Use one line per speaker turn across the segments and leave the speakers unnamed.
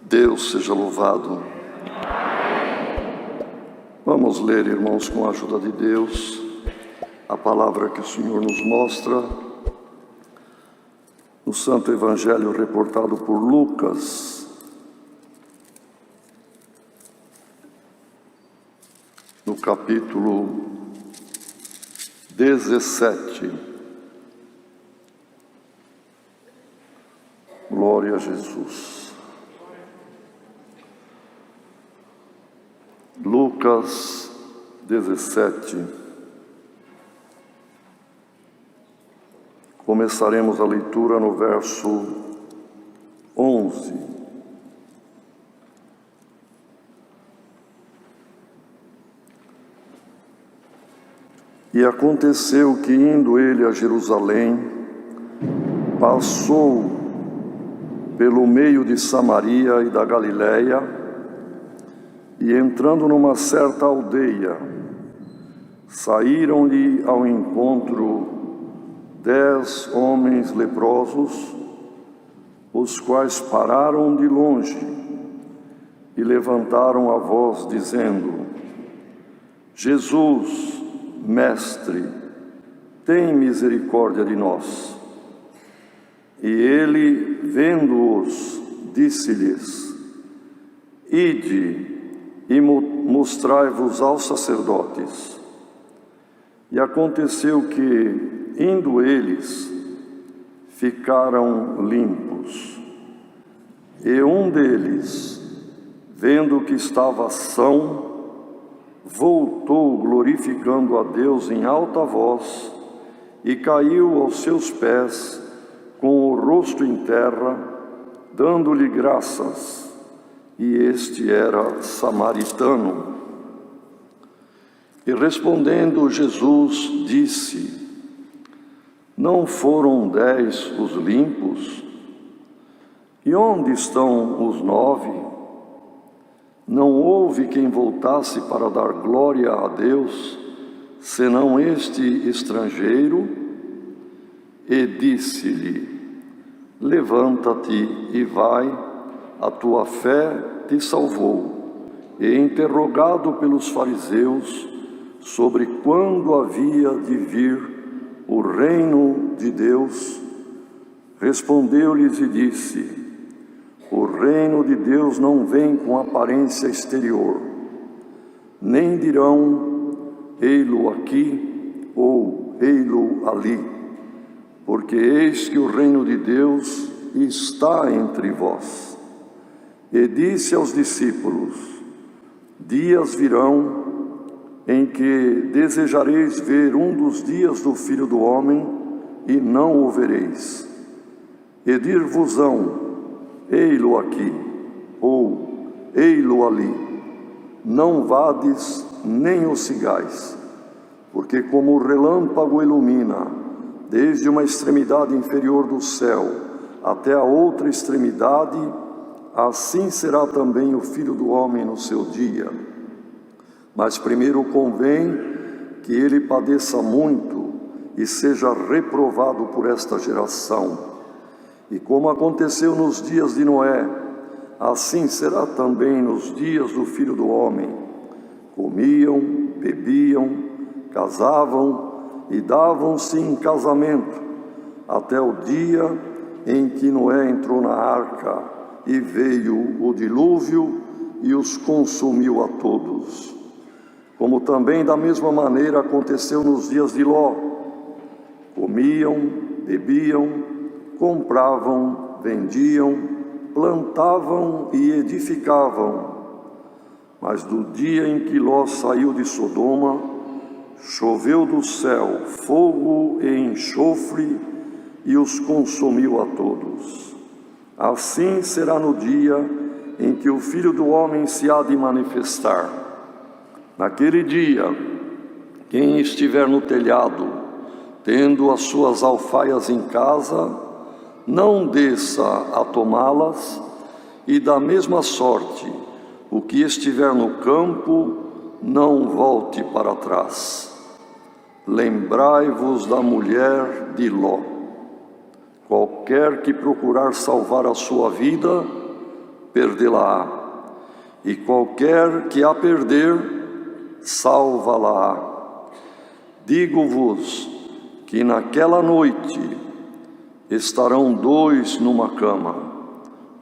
Deus seja louvado. Vamos ler, irmãos, com a ajuda de Deus, a palavra que o Senhor nos mostra no Santo Evangelho reportado por Lucas, no capítulo 17. Glória a Jesus. Lucas 17. Começaremos a leitura no verso 11. E aconteceu que, indo ele a Jerusalém, passou pelo meio de Samaria e da Galiléia, e entrando numa certa aldeia, saíram-lhe ao encontro 10 homens leprosos, os quais pararam de longe e levantaram a voz, dizendo: Jesus, Mestre, tem misericórdia de nós. E ele, vendo-os, disse-lhes: Ide e mostrai-vos aos sacerdotes. E aconteceu que, indo eles, ficaram limpos. E um deles, vendo que estava são, voltou glorificando a Deus em alta voz e caiu aos seus pés com o rosto em terra, dando-lhe graças. E este era samaritano. E respondendo Jesus, disse: Não foram 10 os limpos? E onde estão os 9? Não houve quem voltasse para dar glória a Deus, senão este estrangeiro? E disse-lhe: Levanta-te e vai, a tua fé te salvou. E interrogado pelos fariseus sobre quando havia de vir o reino de Deus, respondeu-lhes e disse: O reino de Deus não vem com aparência exterior, nem dirão: ei-lo aqui ou ei-lo ali, porque eis que o reino de Deus está entre vós. E disse aos discípulos: Dias virão em que desejareis ver um dos dias do Filho do Homem, e não o vereis. E dir-vos-ão: ei-lo aqui, ou ei-lo ali. Não vades, nem o sigais, porque como o relâmpago ilumina, desde uma extremidade inferior do céu até a outra extremidade, assim será também o Filho do Homem no seu dia. Mas primeiro convém que ele padeça muito e seja reprovado por esta geração. E como aconteceu nos dias de Noé, assim será também nos dias do Filho do Homem. Comiam, bebiam, casavam e davam-se em casamento, até o dia em que Noé entrou na arca, e veio o dilúvio e os consumiu a todos. Como também da mesma maneira aconteceu nos dias de Ló. Comiam, bebiam, compravam, vendiam, plantavam e edificavam. Mas do dia em que Ló saiu de Sodoma, choveu do céu fogo e enxofre e os consumiu a todos. Assim será no dia em que o Filho do Homem se há de manifestar. Naquele dia, quem estiver no telhado, tendo as suas alfaias em casa, não desça a tomá-las, e da mesma sorte, o que estiver no campo, não volte para trás. Lembrai-vos da mulher de Ló. Qualquer que procurar salvar a sua vida, perdê-la-á, e qualquer que a perder, salva-la-á. Digo-vos que naquela noite estarão 2 numa cama,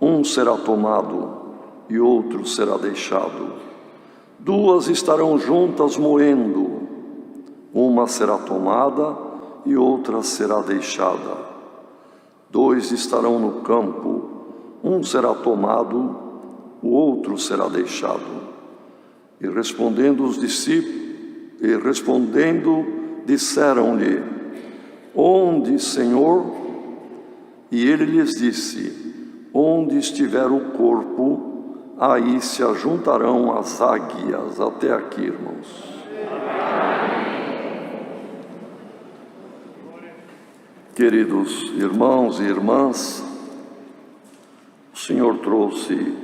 um será tomado e outro será deixado. 2 estarão juntas moendo, uma será tomada e outra será deixada. 2 estarão no campo, um será tomado, o outro será deixado. E respondendo, disseram-lhe: Onde, Senhor? E ele lhes disse: Onde estiver o corpo, aí se ajuntarão as águias. Até aqui, irmãos. Queridos irmãos e irmãs, o Senhor trouxe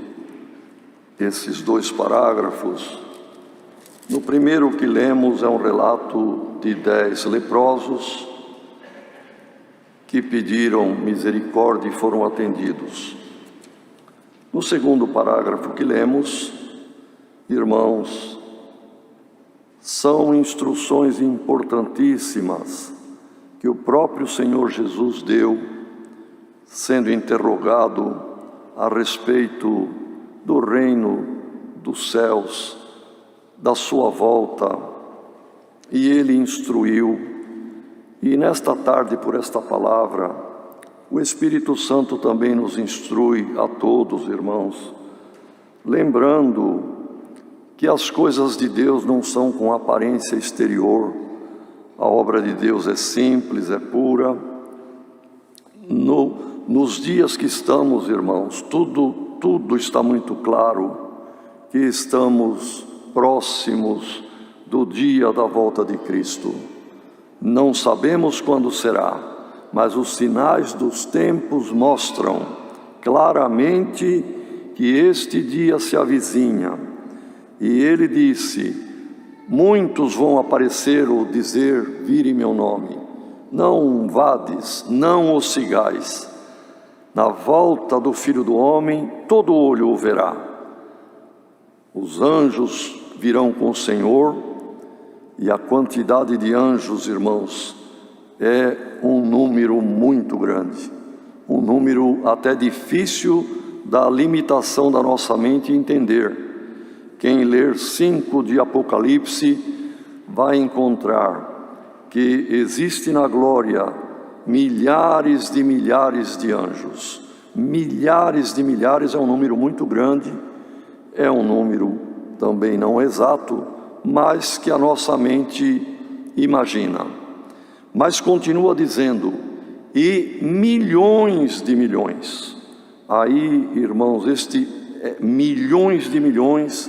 esses 2 parágrafos. No primeiro que lemos é um relato de 10 leprosos que pediram misericórdia e foram atendidos. No segundo parágrafo que lemos, irmãos, são instruções importantíssimas que o próprio Senhor Jesus deu, sendo interrogado a respeito do reino dos céus, da sua volta, e ele instruiu. E nesta tarde, por esta palavra, o Espírito Santo também nos instrui a todos, irmãos, lembrando que as coisas de Deus não são com aparência exterior. A obra de Deus é simples, é pura. Nos dias que estamos, irmãos, tudo está muito claro, que estamos próximos do dia da volta de Cristo. Não sabemos quando será, mas os sinais dos tempos mostram claramente que este dia se avizinha. E ele disse: muitos vão aparecer ou dizer: vire meu nome. Não vades, não os sigais. Na volta do Filho do Homem, todo olho o verá. Os anjos virão com o Senhor, e a quantidade de anjos, irmãos, é um número muito grande. Um número até difícil da limitação da nossa mente entender. Quem ler 5 de Apocalipse vai encontrar que existe na glória milhares de anjos. Milhares de milhares é um número muito grande, é um número também não exato, mas que a nossa mente imagina. Mas continua dizendo: e milhões de milhões. Aí, irmãos, milhões de milhões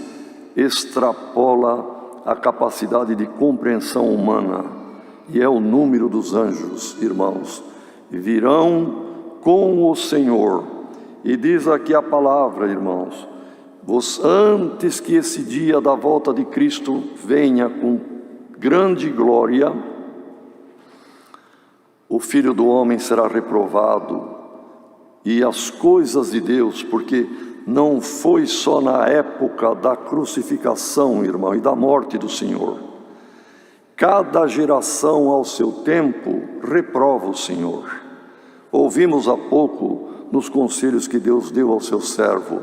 extrapola a capacidade de compreensão humana, e é o número dos anjos, irmãos. Virão com o Senhor, e diz aqui a palavra, irmãos: antes que esse dia da volta de Cristo venha com grande glória, o Filho do Homem será reprovado, e as coisas de Deus, porque não foi só na época da crucificação, irmão, e da morte do Senhor. Cada geração ao seu tempo reprova o Senhor. Ouvimos há pouco nos conselhos que Deus deu ao seu servo.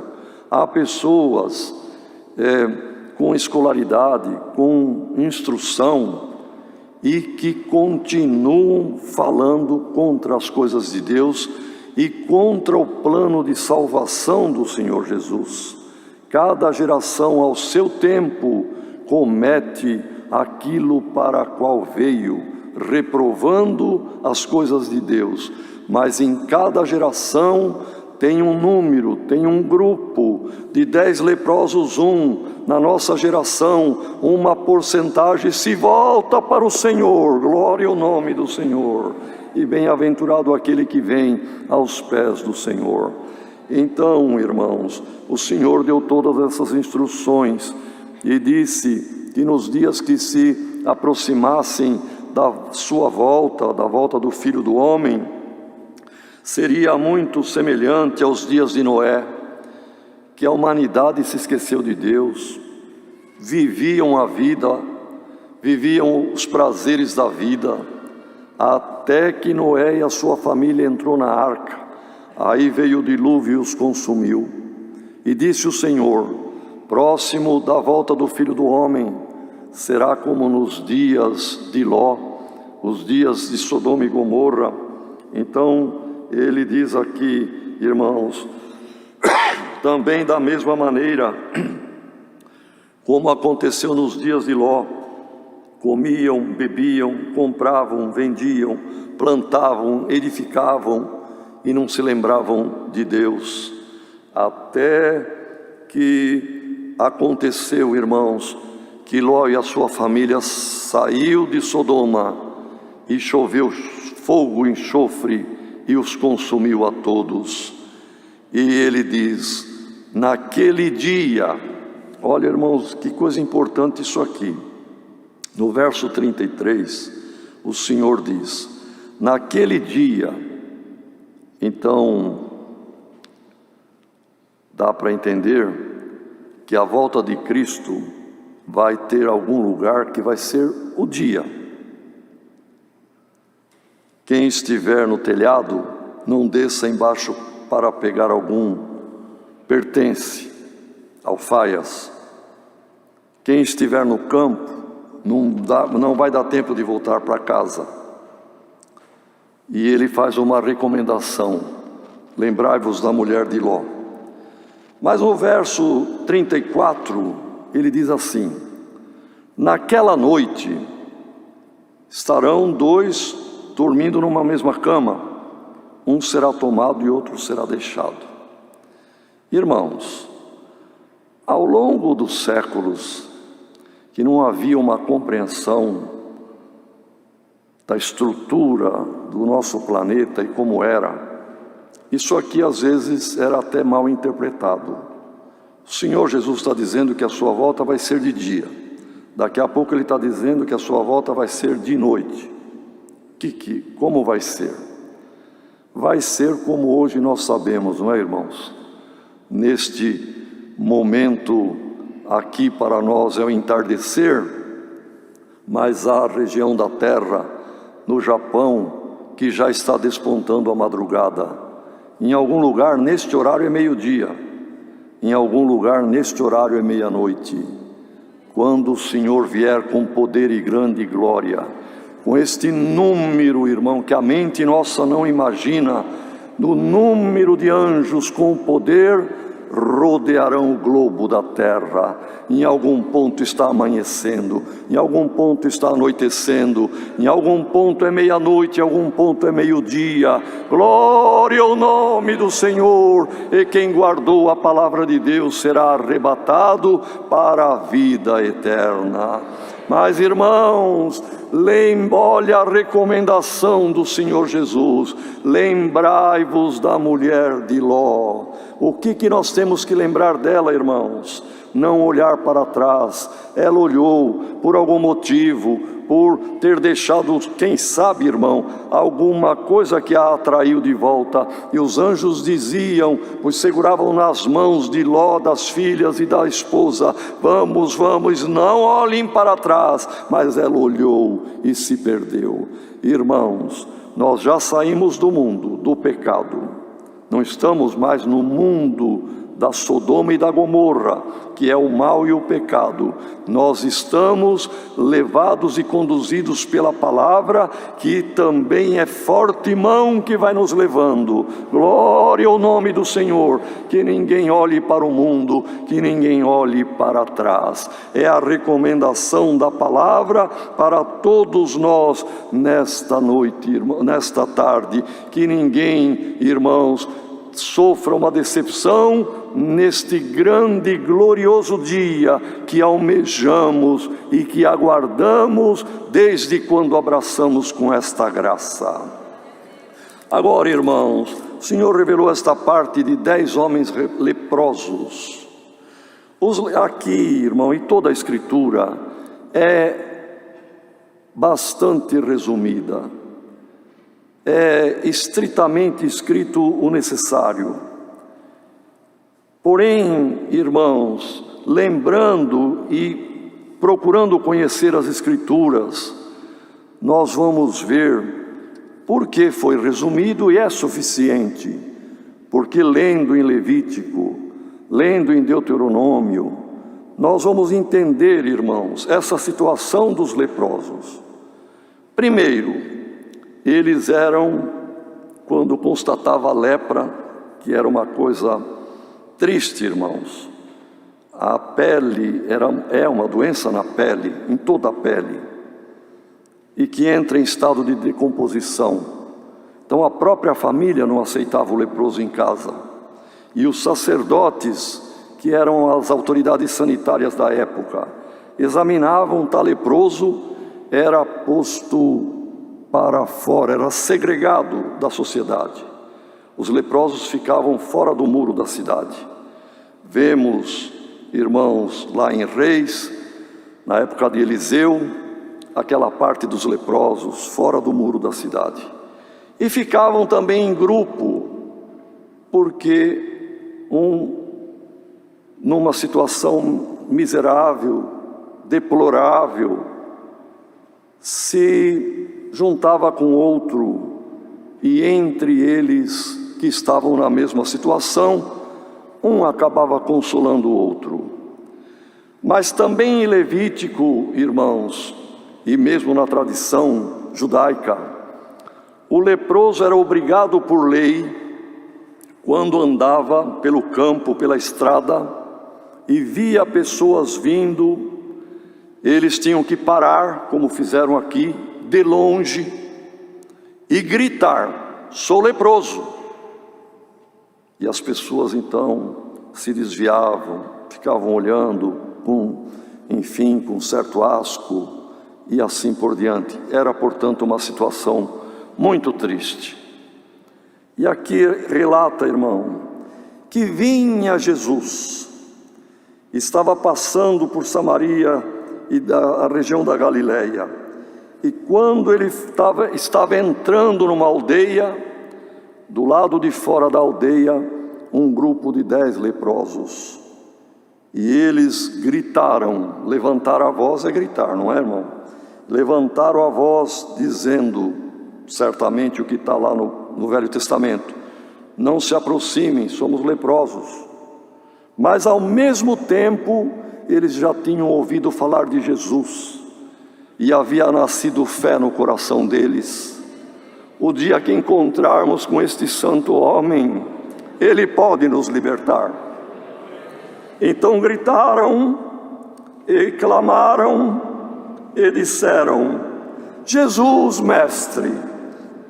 Há pessoas com escolaridade, com instrução, e que continuam falando contra as coisas de Deus e contra o plano de salvação do Senhor Jesus. Cada geração ao seu tempo comete aquilo para a qual veio, reprovando as coisas de Deus. Mas em cada geração tem um número, tem um grupo de 10 leprosos, na nossa geração, uma porcentagem se volta para o Senhor. Glória ao nome do Senhor. E bem-aventurado aquele que vem aos pés do Senhor. Então, irmãos, o Senhor deu todas essas instruções e disse que nos dias que se aproximassem da sua volta, da volta do Filho do Homem, seria muito semelhante aos dias de Noé. que a humanidade se esqueceu de Deus, viviam a vida, viviam os prazeres da vida, até que Noé e a sua família entrou na arca. Aí veio o dilúvio e os consumiu. E disse o Senhor: próximo da volta do Filho do Homem, será como nos dias de Ló, os dias de Sodoma e Gomorra. Então, ele diz aqui, irmãos, também da mesma maneira, como aconteceu nos dias de Ló, comiam, bebiam, compravam, vendiam, plantavam, edificavam e não se lembravam de Deus. Até que aconteceu, irmãos, que Ló e a sua família saiu de Sodoma e choveu fogo, enxofre e os consumiu a todos. E ele diz, naquele dia, olha, irmãos, que coisa importante isso aqui. No verso 33, o Senhor diz, naquele dia, então, dá para entender que a volta de Cristo vai ter algum lugar que vai ser o dia. Quem estiver no telhado, não desça embaixo para pegar algum pertence, alfaias. Quem estiver no campo, não vai dar tempo de voltar para casa. E ele faz uma recomendação: lembrai-vos da mulher de Ló. Mas no verso 34, ele diz assim: naquela noite estarão dois dormindo numa mesma cama, um será tomado e outro será deixado. Irmãos, ao longo dos séculos, que não havia uma compreensão da estrutura do nosso planeta e como era, isso aqui às vezes era até mal interpretado. O Senhor Jesus está dizendo que a sua volta vai ser de dia, daqui a pouco ele está dizendo que a sua volta vai ser de noite. Como vai ser? Vai ser como hoje nós sabemos, não é, irmãos? Neste momento aqui para nós é o entardecer, mas há a região da terra, no Japão, que já está despontando a madrugada. Em algum lugar neste horário é meio-dia, em algum lugar neste horário é meia-noite. Quando o Senhor vier com poder e grande glória, com este número, irmão, que a mente nossa não imagina, no número de anjos com poder, rodearão o globo da terra. Em algum ponto está amanhecendo, em algum ponto está anoitecendo, em algum ponto é meia-noite, em algum ponto é meio-dia. Glória ao nome do Senhor. E quem guardou a palavra de Deus será arrebatado para a vida eterna. Mas, irmãos, olha a recomendação do Senhor Jesus: lembrai-vos da mulher de Ló. O que nós temos que lembrar dela, irmãos? Não olhar para trás. Ela olhou por algum motivo, por ter deixado, quem sabe, irmão, alguma coisa que a atraiu de volta. E os anjos diziam, pois seguravam nas mãos de Ló, das filhas e da esposa: vamos, vamos, não olhem para trás. Mas ela olhou e se perdeu. Irmãos, nós já saímos do mundo do pecado, não estamos mais no mundo da Sodoma e da Gomorra, que é o mal e o pecado. Nós estamos levados e conduzidos pela palavra, que também é forte mão que vai nos levando. Glória ao nome do Senhor. Que ninguém olhe para o mundo, que ninguém olhe para trás. É a recomendação da palavra para todos nós nesta noite, nesta tarde. Que ninguém, irmãos, sofra uma decepção neste grande e glorioso dia que almejamos e que aguardamos desde quando abraçamos com esta graça. Agora, irmãos, o Senhor revelou esta parte de 10 homens leprosos. Aqui, irmão, e toda a Escritura é bastante resumida. É estritamente escrito o necessário. Porém, irmãos, lembrando e procurando conhecer as Escrituras, nós vamos ver por que foi resumido e é suficiente. Porque lendo em Levítico, lendo em Deuteronômio, nós vamos entender, irmãos, essa situação dos leprosos. Primeiro, eles eram, quando constatava a lepra, que era uma coisa triste, irmãos, a pele é uma doença na pele, em toda a pele, e que entra em estado de decomposição. Então a própria família não aceitava o leproso em casa, e os sacerdotes, que eram as autoridades sanitárias da época, examinavam tal leproso, era posto para fora, era segregado da sociedade. Os leprosos ficavam fora do muro da cidade. Vemos, irmãos, lá em Reis, na época de Eliseu, aquela parte dos leprosos fora do muro da cidade. E ficavam também em grupo, porque numa situação miserável, deplorável, se juntava com outro, e entre eles que estavam na mesma situação, um acabava consolando o outro. Mas também em Levítico, irmãos, e mesmo na tradição judaica, o leproso era obrigado por lei, quando andava pelo campo, pela estrada, e via pessoas vindo, eles tinham que parar, como fizeram aqui, de longe, e gritar: sou leproso. E as pessoas então se desviavam, ficavam olhando com certo asco, e assim por diante. Era, portanto, uma situação muito triste. E aqui relata, irmão, que vinha Jesus, estava passando por Samaria e a região da Galileia, e quando ele estava entrando numa aldeia, do lado de fora da aldeia, um grupo de 10 leprosos, e eles gritaram, levantaram a voz, é gritar, não é, irmão? Levantaram a voz dizendo, certamente o que está lá no Velho Testamento: não se aproximem, somos leprosos. Mas ao mesmo tempo, eles já tinham ouvido falar de Jesus, e havia nascido fé no coração deles. O dia que encontrarmos com este santo homem, ele pode nos libertar. Então gritaram e clamaram e disseram: Jesus, mestre,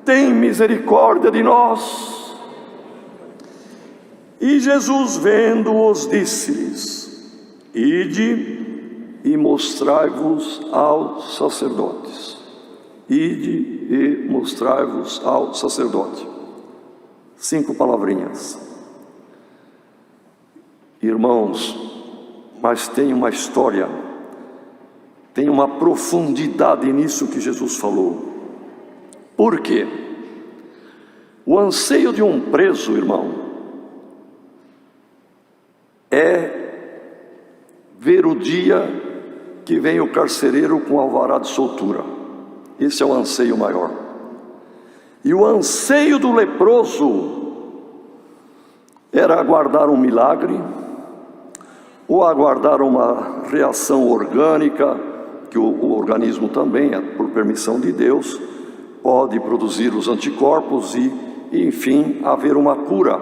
tem misericórdia de nós. E Jesus, vendo-os, disse-lhes: ide e mostrai-vos aos sacerdotes. Ide e mostrai-vos ao sacerdote. 5 palavrinhas. Irmãos, mas tem uma história, tem uma profundidade nisso que Jesus falou. Por quê? O anseio de um preso, irmão, é ver o dia que vem o carcereiro com alvará de soltura. Esse é o anseio maior. E o anseio do leproso era aguardar um milagre, ou aguardar uma reação orgânica, que o organismo também, por permissão de Deus, pode produzir os anticorpos e, enfim, haver uma cura.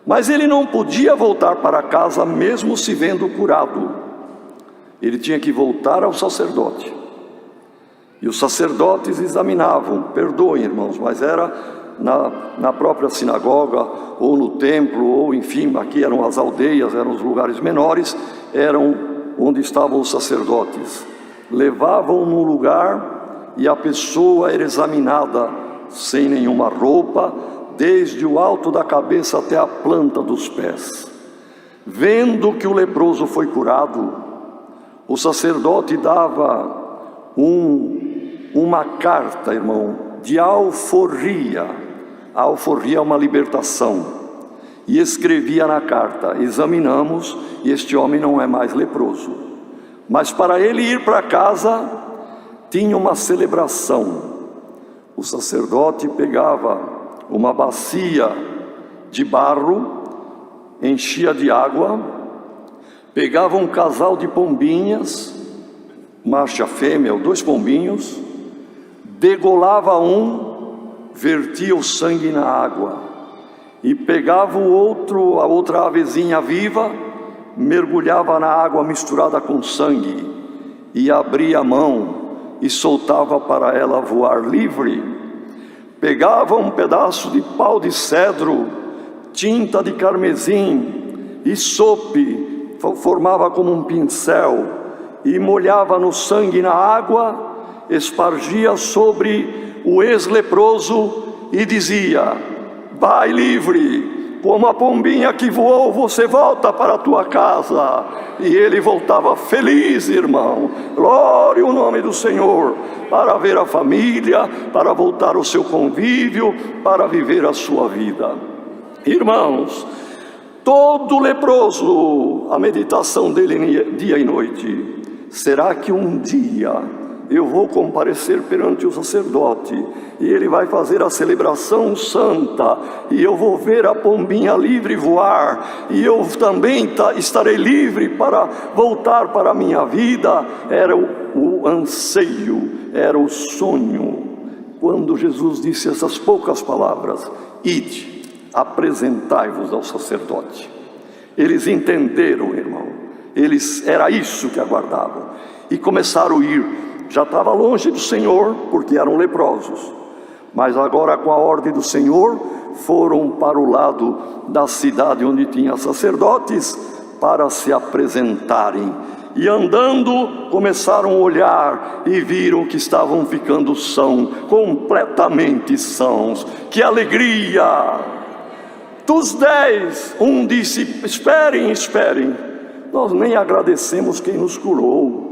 Mas ele não podia voltar para casa mesmo se vendo curado. Ele tinha que voltar ao sacerdote. E os sacerdotes examinavam, perdoem, irmãos, mas era na própria sinagoga, ou no templo, ou enfim, aqui eram as aldeias, eram os lugares menores, eram onde estavam os sacerdotes. Levavam num lugar e a pessoa era examinada sem nenhuma roupa, desde o alto da cabeça até a planta dos pés. Vendo que o leproso foi curado, o sacerdote dava uma carta, irmão, de alforria. A alforria é uma libertação. e escrevia na carta: examinamos e este homem não é mais leproso. Mas para ele ir para casa, tinha uma celebração. O sacerdote pegava uma bacia de barro, enchia de água, pegava um casal de pombinhas, macho e fêmea, ou 2 pombinhos, degolava um, vertia o sangue na água, e pegava a outra avezinha viva, mergulhava na água misturada com sangue, e abria a mão e soltava para ela voar livre. Pegava um pedaço de pau de cedro, tinta de carmesim e sope, formava como um pincel, e molhava no sangue na água, espargia sobre o ex-leproso e dizia: vai livre, como a pombinha que voou, você volta para a tua casa. E ele voltava feliz, irmão, glória ao nome do Senhor, para ver a família, para voltar ao seu convívio, para viver a sua vida. Irmãos, todo leproso, a meditação dele dia e noite: será que um dia eu vou comparecer perante o sacerdote, e ele vai fazer a celebração santa, e eu vou ver a pombinha livre voar, e eu também estarei livre para voltar para a minha vida? Era o anseio, era o sonho. Quando Jesus disse essas poucas palavras: ide, apresentai-vos ao sacerdote, eles entenderam, irmão, era isso que aguardavam, e começaram a ir. Já estava longe do Senhor, porque eram leprosos, mas agora, com a ordem do Senhor, foram para o lado da cidade onde tinha sacerdotes, para se apresentarem. E andando, começaram a olhar e viram que estavam ficando completamente sãos. Que alegria! Dos 10, um disse: esperem, nós nem agradecemos quem nos curou.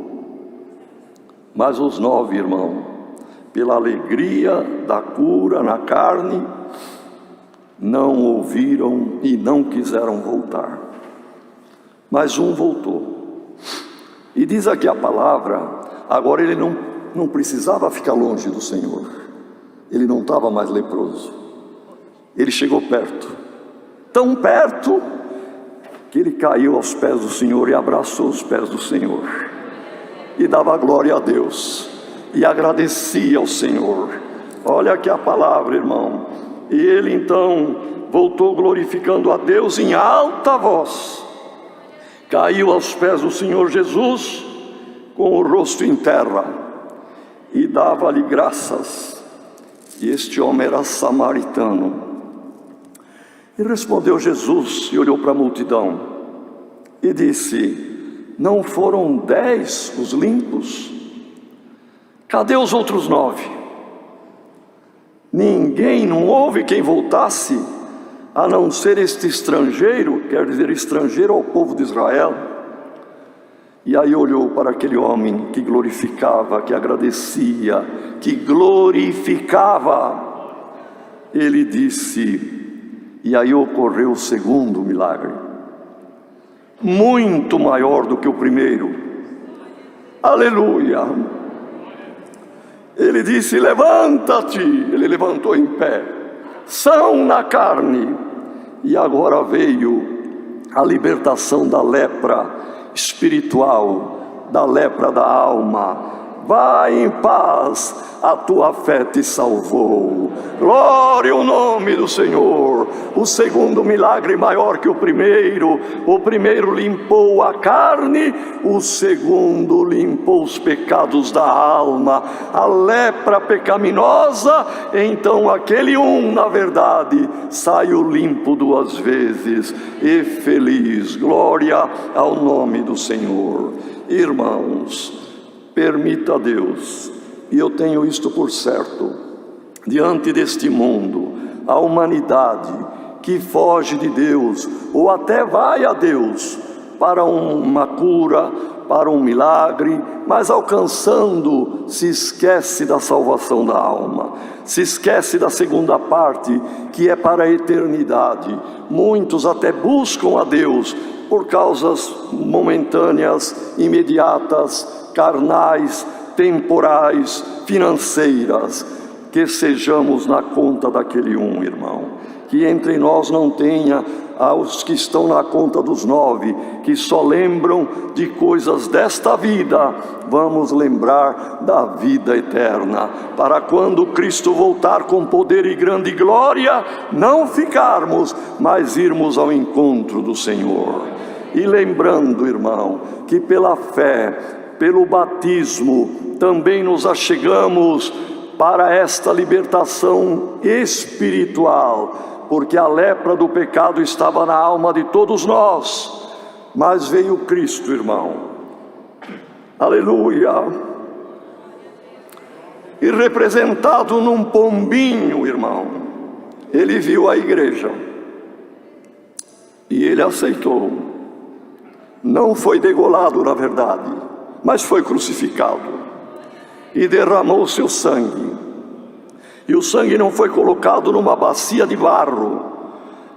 Mas os 9, irmão, pela alegria da cura na carne, não ouviram e não quiseram voltar. Mas um voltou. E diz aqui a palavra, agora ele não precisava ficar longe do Senhor. Ele não estava mais leproso. Ele chegou perto. Tão perto que ele caiu aos pés do Senhor e abraçou os pés do Senhor. E dava glória a Deus, e agradecia ao Senhor. Olha aqui a palavra, irmão. E ele então voltou glorificando a Deus em alta voz, caiu aos pés do Senhor Jesus, com o rosto em terra, e dava-lhe graças. E este homem era samaritano. E respondeu Jesus, e olhou para a multidão, e disse: não foram 10 os limpos? Cadê os outros 9? Não houve quem voltasse, a não ser este estrangeiro, quer dizer, estrangeiro ao povo de Israel. E aí olhou para aquele homem que glorificava, que agradecia, que glorificava. Ele disse, e aí ocorreu o segundo milagre, muito maior do que o primeiro. Aleluia! Ele disse: levanta-te. Ele levantou em pé, são na carne. E agora veio a libertação da lepra espiritual, da lepra da alma. Vai em paz, a tua fé te salvou. Glória ao nome do Senhor. O segundo milagre maior que o primeiro. O primeiro limpou a carne, o segundo limpou os pecados da alma, a lepra pecaminosa. Então aquele na verdade, saiu limpo 2 vezes e feliz. Glória ao nome do Senhor. Irmãos, permita a Deus, e eu tenho isto por certo, diante deste mundo, a humanidade que foge de Deus, ou até vai a Deus para uma cura, para um milagre, mas alcançando, se esquece da salvação da alma, se esquece da segunda parte, que é para a eternidade. Muitos até buscam a Deus por causas momentâneas, imediatas, carnais, temporais, financeiras. Que sejamos na conta daquele um, irmão. Que entre nós não tenha aos que estão na conta dos 9, que só lembram de coisas desta vida. Vamos lembrar da vida eterna, para quando Cristo voltar com poder e grande glória, não ficarmos, mas irmos ao encontro do Senhor. E lembrando, irmão, que pela fé, pelo batismo, também nos achegamos para esta libertação espiritual, porque a lepra do pecado estava na alma de todos nós, mas veio Cristo, irmão, aleluia, e representado num pombinho, irmão, ele viu a igreja, e ele aceitou, não foi degolado na verdade, mas foi crucificado, e derramou seu sangue. E o sangue não foi colocado numa bacia de barro,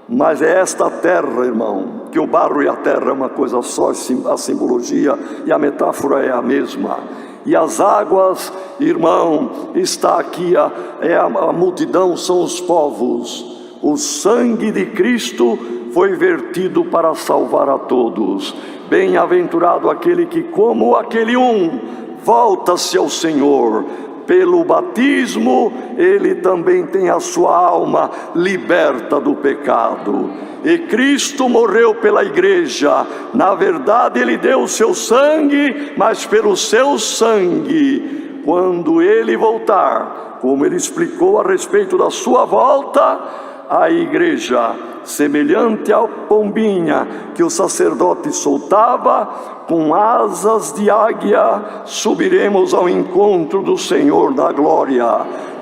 mas é esta terra, irmão, que o barro e a terra é uma coisa só, a simbologia e a metáfora é a mesma. E as águas, irmão, está aqui, a multidão são os povos. O sangue de Cristo foi vertido para salvar a todos. Bem-aventurado aquele que, como aquele um, volta-se ao Senhor. Pelo batismo, ele também tem a sua alma liberta do pecado. E Cristo morreu pela igreja. Na verdade, ele deu o seu sangue, mas pelo seu sangue, quando ele voltar, como ele explicou a respeito da sua volta, a igreja, semelhante à pombinha que o sacerdote soltava, com asas de águia, subiremos ao encontro do Senhor da glória,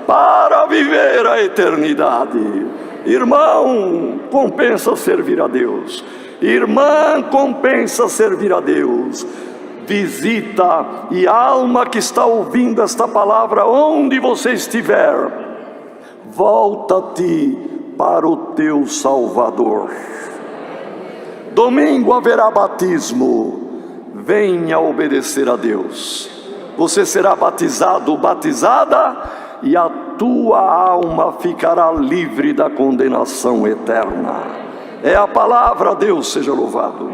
para viver a eternidade. Irmão, compensa servir a Deus. Irmã, compensa servir a Deus. Visita, e alma que está ouvindo esta palavra, onde você estiver, volta-te para o teu Salvador. Domingo haverá batismo. Venha obedecer a Deus. Você será batizado, batizada, e a tua alma ficará livre da condenação eterna. É a palavra, Deus seja louvado.